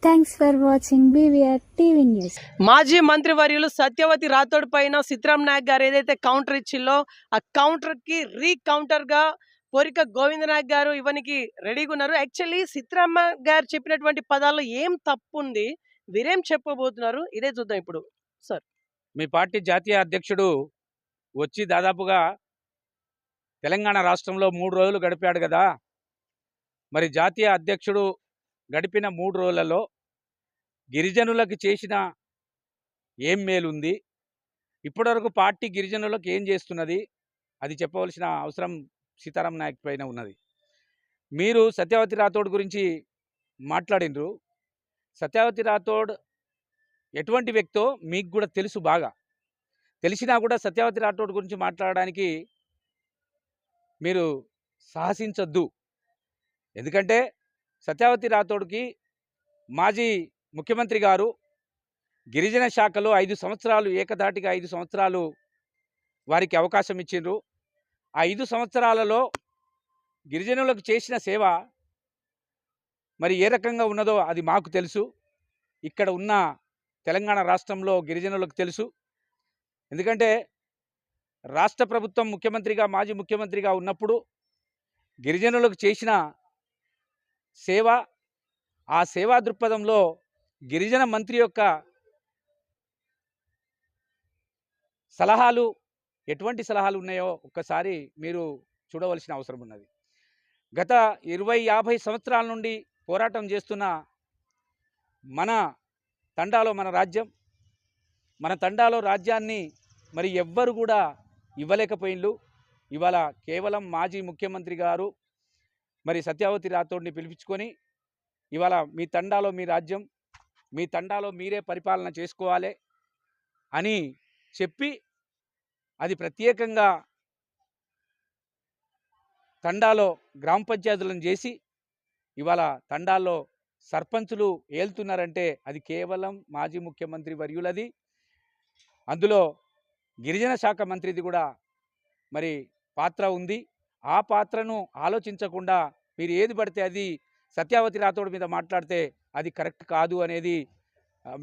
Thanks for watching BVR TV news. మాజీ మంత్రివర్యులు సత్యవతి రాథోడ్ పైన సిద్ధరామ్ నాయక్ గారు ఏదైతే కౌంటర్ ఇచ్చిల్లో ఆ కౌంటర్ కి రీకౌంటర్ గా పోరిక గోవింద నాయక్ గారు ఇవనికి రెడీగా ఉన్నారు. యాక్చువల్లీ సిద్ధరామ గారు చెప్పినటువంటి పదాల్లో ఏం తప్పు ఉంది, వీరేం చెప్పబోతున్నారు ఇదే చూద్దాం ఇప్పుడు. సార్, మీ పార్టీ జాతీయ అధ్యక్షుడు వచ్చి దాదాపుగా తెలంగాణ రాష్ట్రంలో 3 రోజులు గడిపాడు కదా. మరి జాతీయ అధ్యక్షుడు గడిపిన 3 రోజులలో గిరిజనులకు చేసిన ఏం మేలుంది, ఇప్పటివరకు పార్టీ గిరిజనులకు ఏం చేస్తున్నది, అది చెప్పవలసిన అవసరం సీతారాం నాయక్ పైన ఉన్నది. మీరు సత్యవతి రాథోడ్ గురించి మాట్లాడినరు. సత్యవతి రాథోడ్ ఎటువంటి వ్యక్తో మీకు కూడా తెలుసు, బాగా తెలిసినా కూడా సత్యవతి రాథోడ్ గురించి మాట్లాడడానికి మీరు సాహసించొద్దు. ఎందుకంటే సత్యవతి రాథోడ్కి మాజీ ముఖ్యమంత్రి గారు గిరిజన శాఖలో 5 సంవత్సరాలు ఏకధాటిగా 5 సంవత్సరాలు వారికి అవకాశం ఇచ్చిండ్రు. ఆ 5 సంవత్సరాలలో గిరిజనులకు చేసిన సేవ మరి ఏ రకంగా ఉన్నదో అది మాకు తెలుసు, ఇక్కడ ఉన్న తెలంగాణ రాష్ట్రంలో గిరిజనులకు తెలుసు. ఎందుకంటే రాష్ట్ర ప్రభుత్వం ముఖ్యమంత్రిగా మాజీ ముఖ్యమంత్రిగా ఉన్నప్పుడు గిరిజనులకు చేసిన సేవ, ఆ సేవా దృక్పథంలో గిరిజన మంత్రి యొక్క సలహాలు ఎటువంటి సలహాలు ఉన్నాయో ఒక్కసారి మీరు చూడవలసిన అవసరం ఉన్నది. గత 20-50 సంవత్సరాల నుండి పోరాటం చేస్తున్న మన తండాలో మన తండాలో రాజ్యాన్ని మరి ఎవ్వరు కూడా ఇవ్వలేకపోయిండ్రు. ఇవాళ కేవలం మాజీ ముఖ్యమంత్రి గారు మరి సత్యవతి రాథోడ్ని పిలిపించుకొని ఇవాళ మీ తండాలో మీ రాజ్యం, మీ తండాలో మీరే పరిపాలన చేసుకోవాలి అని చెప్పి అది ప్రత్యేకంగా తండాలో గ్రామ పంచాయతీలను చేసి ఇవాళ తండాల్లో సర్పంచులు ఏలుతున్నారంటే అది కేవలం మాజీ ముఖ్యమంత్రి వర్యులది. అందులో గిరిజన శాఖ మంత్రిది కూడా మరి పాత్ర ఉంది. ఆ పాత్రను ఆలోచించకుండా మీరు ఏది పడితే అది సత్యవతి రాథోడ్ మీద మాట్లాడితే అది కరెక్ట్ కాదు అనేది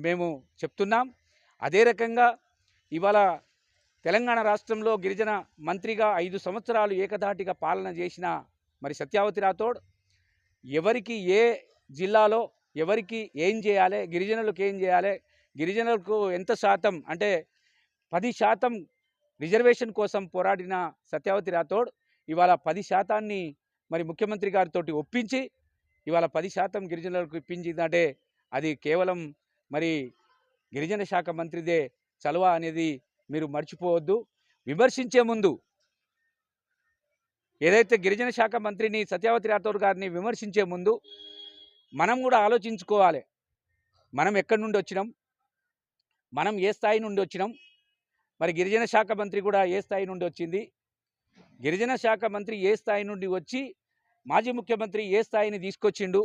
మేము చెప్తున్నాం. అదే రకంగా ఇవాళ తెలంగాణ రాష్ట్రంలో గిరిజన మంత్రిగా 5 సంవత్సరాలు ఏకధాటిగా పాలన చేసిన మరి సత్యవతి రాథోడ్ ఎవరికి ఏ జిల్లాలో ఎవరికి ఏం చేయాలి, గిరిజనులకు ఏం చేయాలి, గిరిజనులకు ఎంత శాతం అంటే 10% రిజర్వేషన్ కోసం పోరాడిన సత్యవతి రాథోడ్ ఇవాళ 10% మరి ముఖ్యమంత్రి గారితో ఒప్పించి ఇవాళ 10% గిరిజనులకు ఇప్పించిందంటే అది కేవలం మరి గిరిజన శాఖ మంత్రిదే చలువ అనేది మీరు మర్చిపోవద్దు. విమర్శించే ముందు ఏదైతే గిరిజన శాఖ మంత్రిని సత్యవతి రాథోడ్ గారిని విమర్శించే ముందు మనం కూడా ఆలోచించుకోవాలి. మనం ఎక్కడి నుండి వచ్చినాం, మనం ఏ స్థాయి నుండి వచ్చినాం, మరి గిరిజన శాఖ మంత్రి కూడా ఏ స్థాయి నుండి వచ్చింది, గిరిజన శాఖ మంత్రి ఏ స్థాయి నుండి వచ్చి మాజీ ముఖ్యమంత్రి ఏ స్థాయిని తీసుకొచ్చిండు,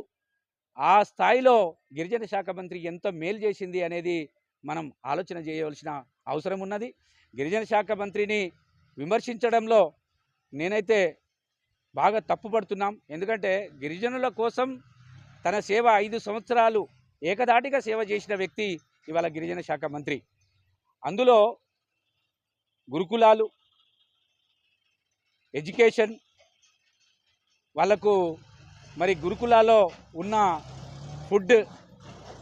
ఆ స్థాయిలో గిరిజన శాఖ మంత్రి ఎంత మేలు చేసింది అనేది మనం ఆలోచన చేయవలసిన అవసరం ఉన్నది. గిరిజన శాఖ మంత్రిని విమర్శించడంలో నేనైతే బాగా తప్పుపడుతున్నాం. ఎందుకంటే గిరిజనుల కోసం తన సేవ 5 సంవత్సరాలు ఏకధాటిగా సేవ చేసిన వ్యక్తి ఇవాళ గిరిజన శాఖ మంత్రి. అందులో గురుకులాలు, ఎడ్యుకేషన్, వాళ్లకు మరి గురుకులాల్లో ఉన్న ఫుడ్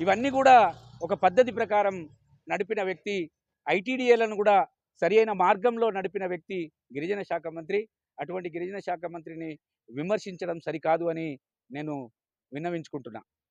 ఇవన్నీ కూడా ఒక పద్ధతి ప్రకారం నడిపిన వ్యక్తి, ఐటీడీఏలను కూడా సరియైన మార్గంలో నడిపిన వ్యక్తి గిరిజన శాఖ మంత్రి. అటువంటి గిరిజన శాఖ మంత్రిని విమర్శించడం సరికాదు అని నేను విన్నవించుకుంటున్నా.